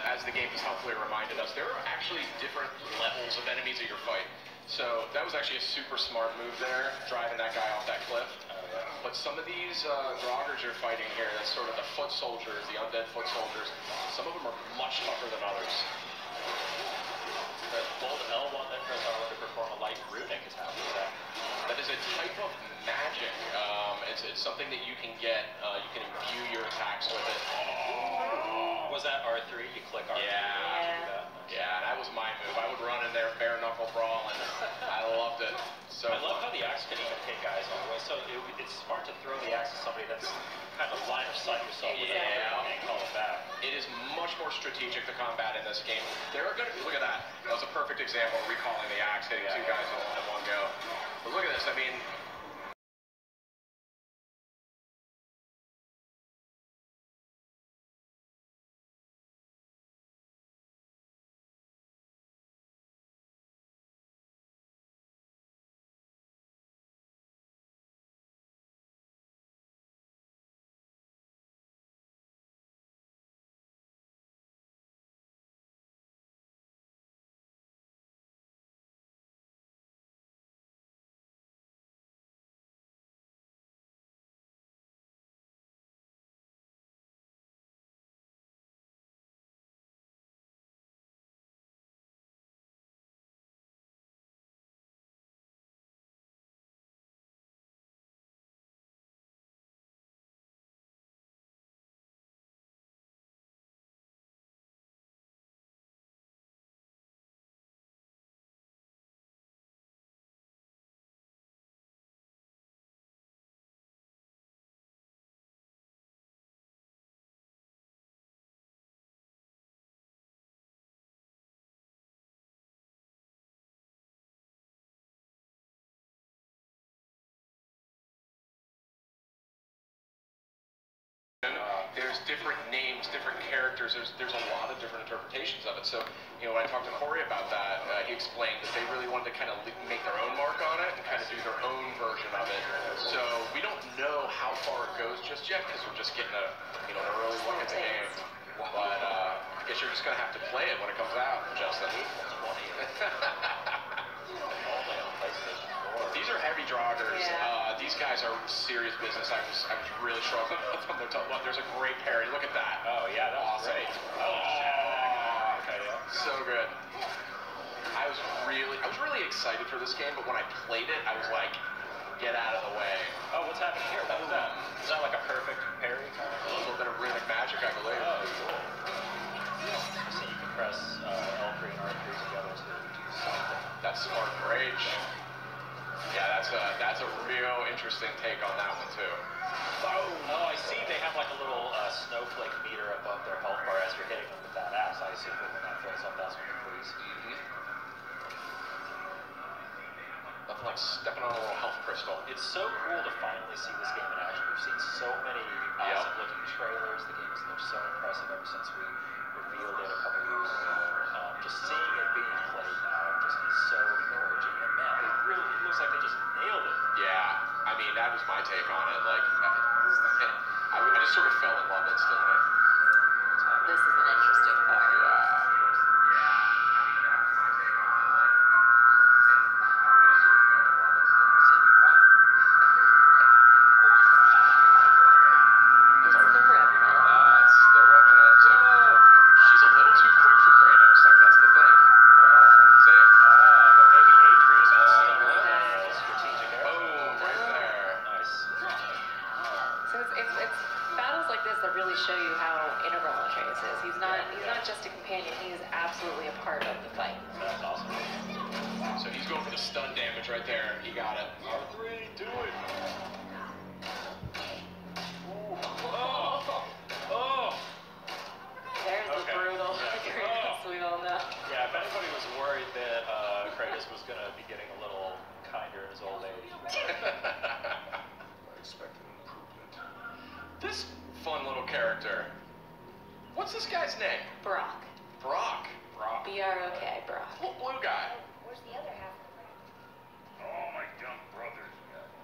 as the game has helpfully reminded us, there are actually different levels of enemies at your fight. So that was actually a super smart move there, driving that guy off that cliff. But some of these Draugrs you're fighting here, that's sort of the foot soldiers, the undead foot soldiers, some of them are much tougher than others. The gold L1 then press R1 to perform a light runic is how that. That is a type of magic. It's something that you can get. You can imbue your attacks with it. Was that R3? You click R3. Yeah, that was my move. I would run in there, bare knuckle brawl, and I loved it. So I love how the axe can even hit guys all the way. So it's smart to throw the axe to somebody that's kind of line of sight yourself with and call it back. It is much more strategic to combat in this game. There are going to be, look at that. That was a perfect example of recalling the axe, hitting two guys in one go. But look at this. I mean, there's different names, different characters, there's a lot of different interpretations of it. So, you know, when I talked to Corey about that, he explained that they really wanted to kind of make their own mark on it and kind of do their own version of it. So we don't know how far it goes just yet because we're just getting an early look at the game. But I guess you're just going to have to play it when it comes out, Justin. These are heavy Draugrs. These guys are serious business. I was really struggling with them. There's a great parody. Look at that. Oh yeah, that was awesome. Great. Okay, so good. I was really excited for this game, but when I played it, I was like, get out of the way. Oh, what's happening here? What is that? Is that like a perfect parry kind of? A little bit of runic magic, I believe. Oh, cool. So you can press L3 and R3 together to do something. That's smart rage. Yeah, that's a real interesting take on that one too. Oh, I see. They have like a little snowflake meter above their health bar as you're hitting them with that axe. I assume that when that fills up, that's when it frees. Nothing like stepping on a little health crystal. It's so cool to finally see this game in action. We've seen so many awesome-looking trailers. The game's looked so impressive ever since we revealed it a couple years ago. Just seeing it being played now just is so encouraging. And man, it looks like they just nailed it. Yeah, I mean, that was my take on it. Like, I just sort of fell in love instantly. This is an interesting part. Show you how integral Atreus is. He's not just a companion, he is absolutely a part of the fight. That's awesome. So he's going for the stun damage right there. He got it. R3, do it. There's the brutal Kratos we all know. Yeah, if anybody was worried that Kratos was going to be getting a little kinder in his old age. I expected improvement. This fun little character. What's this guy's name? Brok. Brok. B-R-O-K, Brok. Blue guy. Where's the other half of the brand? All my dumb brothers got it.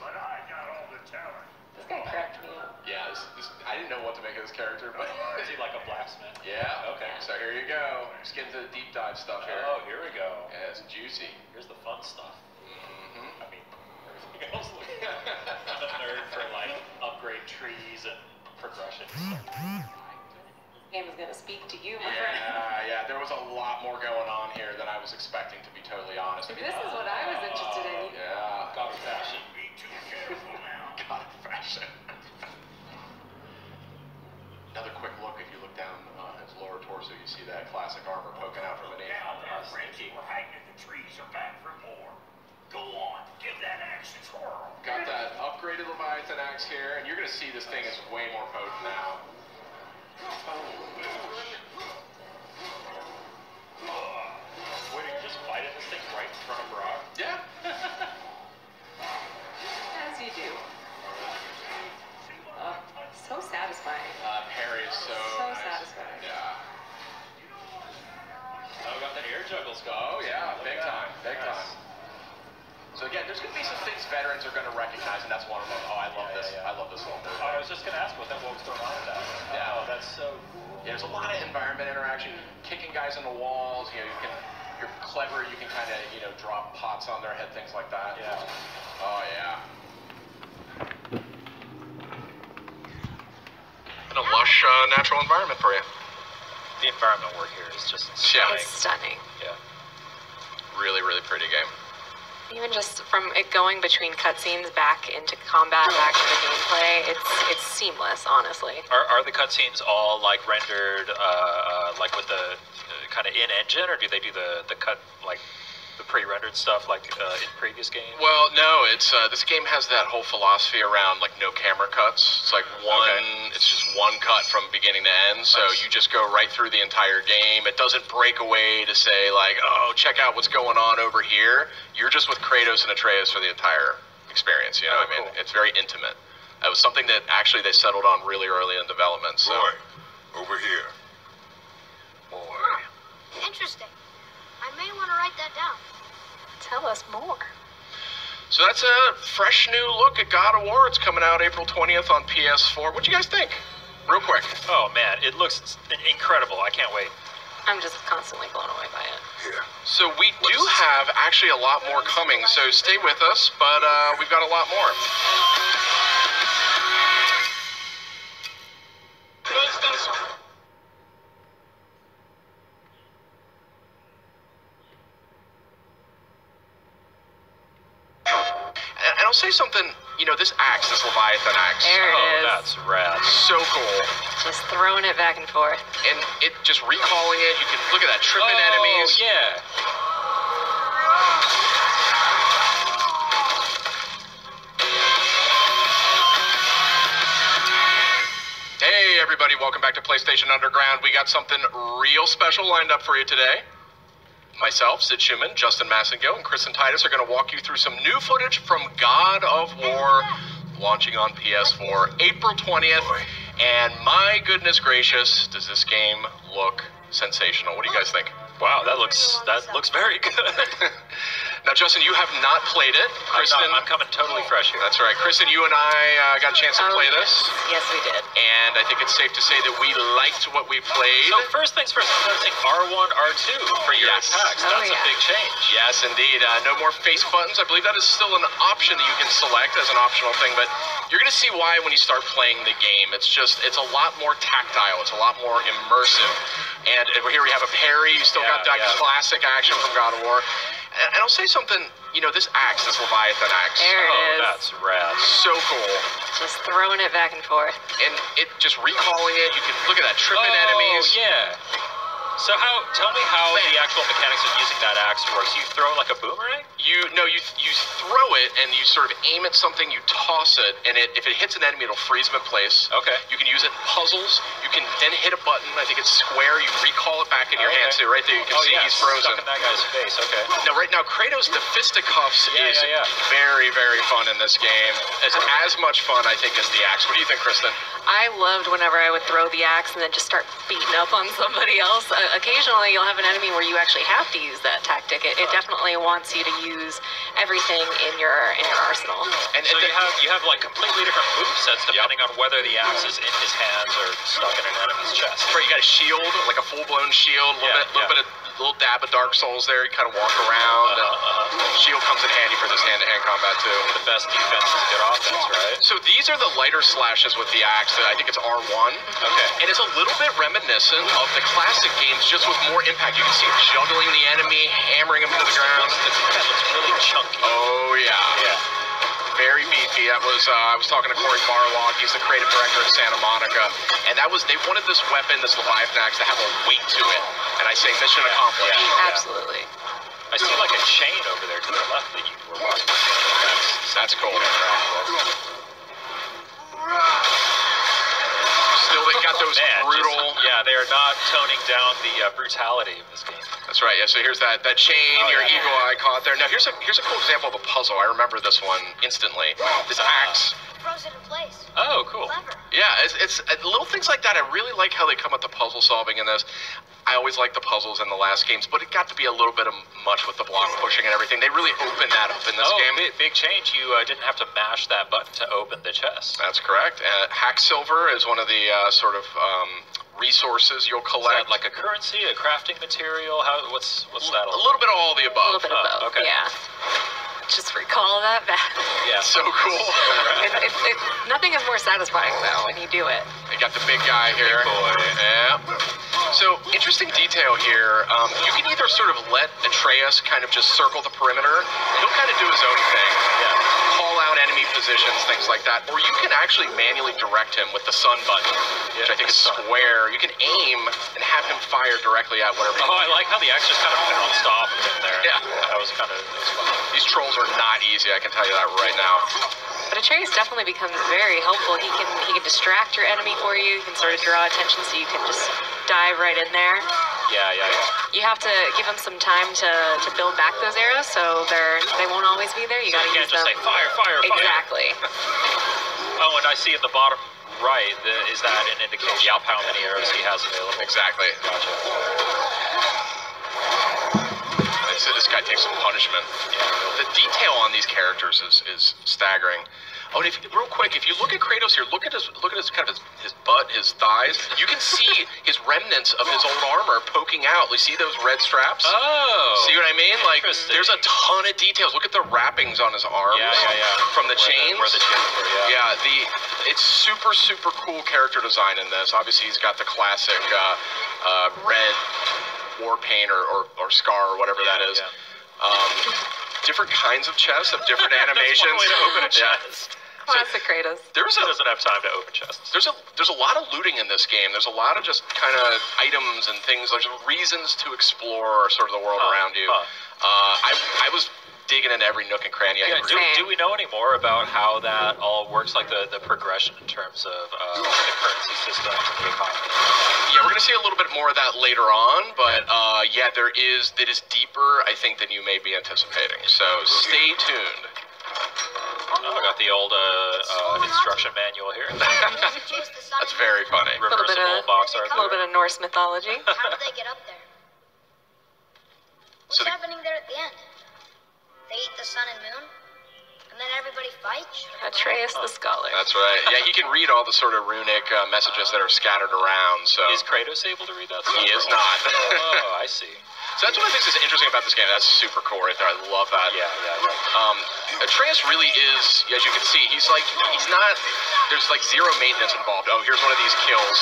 But I got all the talent. This guy cracked me up. Yeah, I I didn't know what to make of this character, but Is he like a blacksmith? yeah. Okay. So here you go. Just get into the deep dive stuff here. Oh, here we go. Yeah, it's juicy. Here's the fun stuff. Mm-hmm. I mean, everything else. I'm a nerd for like upgrade trees and progression. This game is gonna speak to you, my friend. Yeah. There was a lot more going on here than I was expecting, to be totally honest. I mean, This is what I was interested in. yeah. God of fashion. Be too careful now. God of fashion. Another quick look. If you look down his lower torso, you see that classic armor poking out from beneath. Down there, Reggie. We're hiding in the trees. Are back for more. Go on. Give that axe a twirl. Got that upgraded Leviathan axe here, and you're going to see this thing is way more potent now. Wait, are you just fighting this thing right in front of Brock? Yeah. As you do. So satisfying. Parry is so nice. satisfying. Yeah. Oh, we got the air juggles going. Oh yeah, Look big at time, that. big Nice. time. So again, there's going to be some things veterans are going to recognize, and that's one of them. Oh, I love Yeah, this. yeah. I love this one. I was just gonna ask what was going on with that. Yeah. Oh, that's so cool. Yeah, there's a lot of environment interaction, kicking guys in the walls. You know, you're clever. You can kind of drop pots on their head, things like that. Yeah. Oh yeah. And a lush natural environment for you. The environment work here is just Yeah. It's stunning. Yeah. Really, really pretty game. Even just from it going between cutscenes back into combat, back into gameplay, it's seamless, honestly. Are the cutscenes all like rendered like with the kind of in engine, or do they do the cut like the pre-rendered stuff like in previous games? Well, no, it's this game has that whole philosophy around like no camera cuts. It's like it's just one cut from beginning to end. So Nice. you just go right through the entire game. It doesn't break away to say like, oh, check out what's going on over here. You're just with Kratos and Atreus for the entire experience. You know what I mean? Cool. It's very intimate. It was something that actually they settled on really early in development. So. Roy, over here. Boy. Interesting. I may want to write that down. Tell us more. So that's a fresh new look at God of War. It's coming out April 20th on PS4. What do you guys think? Real quick. Oh man, it looks incredible. I can't wait. I'm just constantly blown away by it. Here. So we do have actually a lot more coming, so stay with us, but we've got a lot more. PlayStation. And I'll say something, this axe, this Leviathan axe. There it Oh, is. that's rad. So cool. Just throwing it back and forth. And it just recalling it, you can look at that, tripping enemies. Yeah. Hey everybody, welcome back to PlayStation Underground. We got something real special lined up for you today. Myself, Sid Schumann, Justin Massengill, and Kristen Titus are going to walk you through some new footage from God of War, launching on PS4 April 20th. And my goodness gracious, does this game look sensational. What do you guys think? Wow, that looks very good. Now, Justin, you have not played it. Kristen, I'm coming totally fresh here. That's right. Kristen, you and I got a chance to play this. Yes, we did. And I think it's safe to say that we liked what we played. So first things first, I'm noticing R1, R2 for your Yes. attacks. Oh, That's yeah. a big change. Yes, indeed. No more face buttons. I believe that is still an option that you can select as an optional thing, but you're going to see why when you start playing the game. It's a lot more tactile. It's a lot more immersive. And here we have a parry. You still got that classic action from God of War. And I'll say something, this axe, this Leviathan axe. There it is. That's rad. So cool. Just throwing it back and forth. And it just recalling it, you can look at that, tripping enemies. Yeah. So tell me how the actual mechanics of using that axe works. You throw like a boomerang? You throw it and you sort of aim at something, you toss it, and if it hits an enemy, it'll freeze them in place. Okay. You can use it in puzzles. You can then hit a button. I think it's square. You recall it back in your hand. So right there, you can see he's frozen. Stuck in that guy's face. Okay. Now, right now, Kratos, the fisticuffs is Yeah. very, very fun in this game. It's as much fun, I think, as the axe. What do you think, Kristen? I loved whenever I would throw the axe and then just start beating up on somebody else. occasionally you'll have an enemy where you actually have to use that tactic. It definitely wants you to use everything in your arsenal. And so you have like completely different movesets depending on whether the axe is in his hands or stuck in an enemy's chest. Right, you got a shield, like a full-blown shield, little dab of Dark Souls there. You kind of walk around. Shield comes in handy for this hand-to-hand combat too. The best defense is good offense, right? So these are the lighter slashes with the axe. I think it's R1. Okay. And it's a little bit reminiscent of the classic games, just with more impact. You can see it juggling the enemy, hammering him into the ground. The defense looks really chunky. Oh yeah. Yeah. Very beefy. That was I was talking to Corey Barlog. He's the creative director of Santa Monica, and they wanted this weapon, this Leviathan axe, to have a weight to it. And I say mission accomplished. Yeah. Absolutely. I see like a chain over there to the left that you were watching. That's cool. Still, they got those brutal. They are not toning down the brutality of this game. That's right. Yeah. So here's that chain. Your eagle eye caught there. Now here's a cool example of a puzzle. I remember this one instantly. This axe. Froze it in place. Oh, cool. Clever. Yeah, it's little things like that. I really like how they come at the puzzle solving in this. I always like the puzzles in the last games, but it got to be a little bit of much with the block pushing and everything. They really opened that up in this game. Big change. You didn't have to mash that button to open the chest. That's correct. Hacksilver is one of the sort of resources you'll collect. Is that like a currency, a crafting material? What's that? A little bit of all the A above. little bit of both. Okay. Yeah. Just recall that back. Yeah. So cool. Nothing is more satisfying though when you do it. They got the big guy here. Big boy. Yeah. So, interesting detail here. You can either sort of let Atreus kind of just circle the perimeter, and he'll kind of do his own thing. Yeah. Call out enemy positions, things like that. Or you can actually manually direct him with the sun button, which I think is square. You can aim and have him fire directly at whatever you Oh, I like how the axe just kind of bounced off of him there. Yeah. That was fun. These trolls are not easy, I can tell you that right now. But Atreus definitely becomes very helpful. He can distract your enemy for you. He can sort of draw attention so you can just dive right in there. Yeah. You have to give them some time to build back those arrows, so they won't always be there. You got to use them. You can't just say fire, fire, fire. Exactly. Oh, and I see at the bottom right, is that an indication of how many arrows he has available? Exactly. Gotcha. So this guy takes some punishment. The detail on these characters is staggering. Oh, and real quick, if you look at Kratos here, look at his kind of his butt, his thighs. You can see his remnants of his old armor poking out. You see those red straps? Oh. See what I mean? Like, there's a ton of details. Look at the wrappings on his arms. Yeah. From the chains. Where the chains were, Yeah, it's super cool character design in this. Obviously, he's got the classic red war paint or scar or whatever that is. Yeah. Different kinds of chests of different animations. That's one way to open a chest. Classic Kratos. He doesn't have time to open chests. There's a lot of looting in this game. There's a lot of just kind of items and things. There's reasons to explore sort of the world around you. I was digging into every nook and cranny. Do we know any more about how that all works, like the progression in terms of the currency system and the economy? Yeah, we're going to see a little bit more of that later on, but it is deeper, I think, than you may be anticipating. So stay tuned. Oh, I got the old instruction manual here. That's very funny. Reversible box art. A little bit of Norse mythology. How did they get up there? What's So the- happening there at the end? They eat the sun and moon? And then everybody fights? Atreus the Scholar. That's right. Yeah, he can read all the sort of runic messages that are scattered around. So Is Kratos able to read that stuff? he is not. Oh, I see. So that's one of the things that's interesting about this game. That's super cool right there. I love that. Yeah. Atreus really is, as you can see, he's not, there's like zero maintenance involved. Oh, here's one of these kills.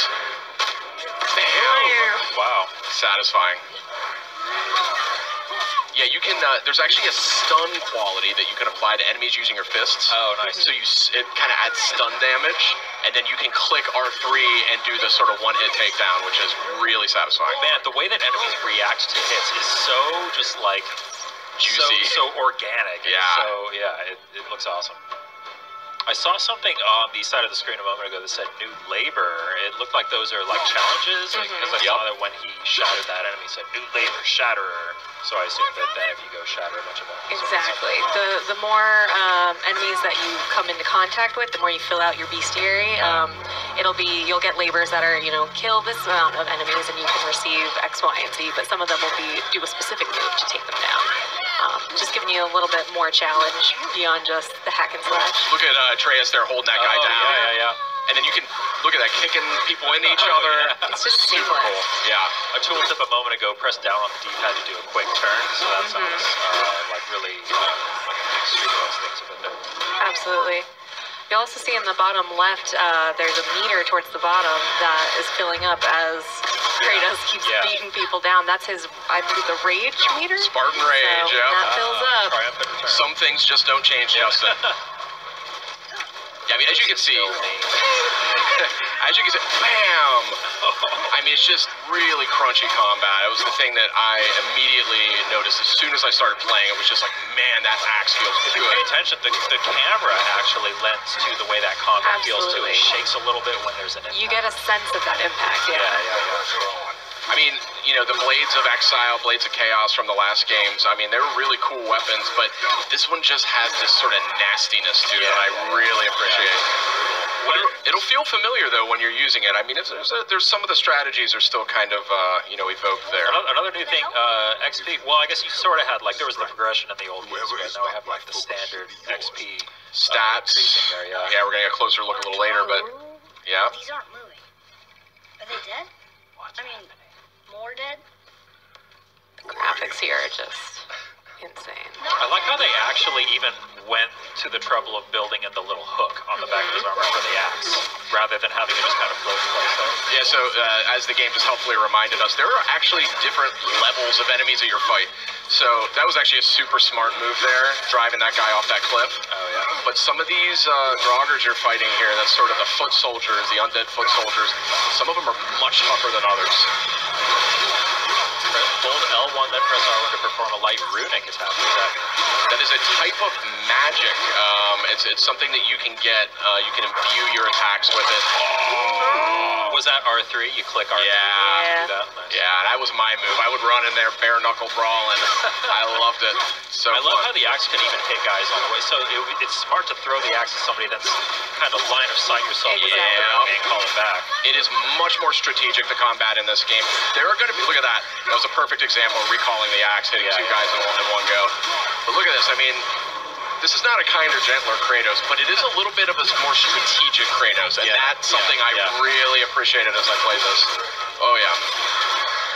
Damn. Wow. Satisfying. Yeah, you can, there's actually a stun quality that you can apply to enemies using your fists. Oh, nice. So it kind of adds stun damage, and then you can click R3 and do the sort of one-hit takedown, which is really satisfying. Man, the way that enemies react to hits is so just like Juicy. so organic. Yeah. So it looks awesome. I saw something on the side of the screen a moment ago that said new labor. It looked like those are like challenges, because I saw that when he shattered that enemy, it said new labor, shatterer. So I assume that then if you go shatter a bunch of enemies. Exactly. The more enemies that you come into contact with, the more you fill out your bestiary. you'll get labors that are, kill this amount of enemies and you can receive X, Y, and Z, but some of them will do a specific move to take them down. Just giving you a little bit more challenge beyond just the hack and slash. Look at Atreus there holding that guy down. Yeah. And then you can look at that, kicking people into each other. Yeah. It's just super seamless. cool. Yeah. A tooltip a moment ago, press down on the D-pad to do a quick turn, so that sounds like really streetwise things of it there. Absolutely. You'll also see in the bottom left, there's a meter towards the bottom that is filling up as Kratos keeps beating people down. That's his, I believe, the rage meter? Spartan Rage, so yeah. that fills up. Triumphant return. Some things just don't change, Justin. Yeah, I mean, as you can see, bam! I mean, it's just really crunchy combat. It was the thing that I immediately noticed as soon as I started playing. It was just like, man, that axe feels If you good. pay attention, the camera actually lends to the way that combat feels too. It Absolutely. shakes a little bit when there's an impact. You get a sense of that impact, Yeah. I mean, the Blades of Exile, Blades of Chaos from the last games, I mean, they were really cool weapons, but this one just has this sort of nastiness to it that I really appreciate. It'll feel familiar, though, when you're using it. I mean, there's some of the strategies are still kind of, evoked there. Another new thing, XP, well, I guess you sort of had, there was the progression in the old games, but now we have, the standard XP Stats. increasing there, Yeah, we're going to get a closer look a little later, but, yeah. These aren't moving. Are they dead? I mean, more dead? The graphics here are just insane. I like how they actually even went to the trouble of building in the little hook on the back of his armor for the axe, rather than having it just kind of float in place there. Yeah, so as the game just helpfully reminded us, there are actually different levels of enemies at your fight. So that was actually a super smart move there, driving that guy off that cliff. Oh, yeah. But some of these Draugrs you're fighting here, that's sort of the foot soldiers, the undead foot soldiers, some of them are much tougher than others. Hold L1, then press R1 to perform a light runic attack. What does that mean? That is a type of magic. It's something that you can get. You can imbue your attacks with it. Was that R3? You click R3 Yeah. to do that? Nice. Yeah, that was my move. I would run in there bare knuckle brawling. I loved it. So I love fun. how the axe can even hit guys on the way. So it's smart to throw the axe at somebody that's kind of line of sight yourself Exactly. and call it back. It is much more strategic, the combat in this game. There are going to be, look at that. That was a perfect example of recalling the axe, hitting two guys in one go. But look at this. I mean, this is not a kinder, gentler Kratos, but it is a little bit of a more strategic Kratos, and that's something I really appreciated as I played this. Oh, yeah.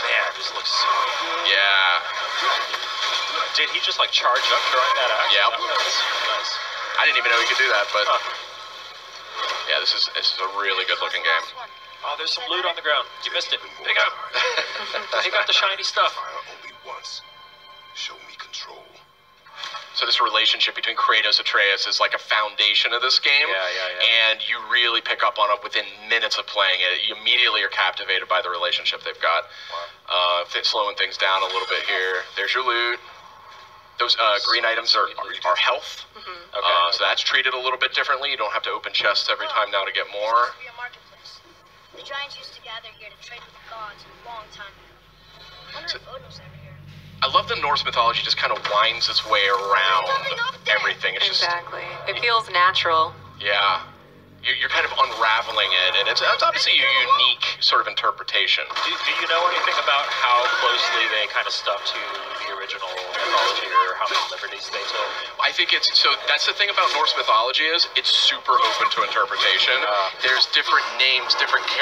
Man, it just looks so good. Yeah. Did he just charge up throwing that axe? Yep. That was nice. I didn't even know he could do that, but yeah, this is a really good looking game. Oh, there's some loot on the ground. You missed it. Pick up. Pick up the shiny stuff. Fire only once. Show me control. So this relationship between Kratos and Atreus is like a foundation of this game. Yeah. And you really pick up on it within minutes of playing it. You immediately are captivated by the relationship they've got. Wow. Slowing things down a little bit here. There's your loot. Those green items are health. Okay. So that's treated a little bit differently. You don't have to open chests every time now to get more. Be a marketplace. The giants used to gather here to trade with the gods a long time ago. I wonder if Odin was ever here. I love that Norse mythology just kind of winds its way around everything. It's just, Exactly. It feels natural. yeah. You're kind of unraveling it, and it's obviously a unique sort of interpretation. Do you know anything about how closely they kind of stuck to the original mythology, or how many liberties they took? I think that's the thing about Norse mythology is it's super open to interpretation. There's different names, different characters.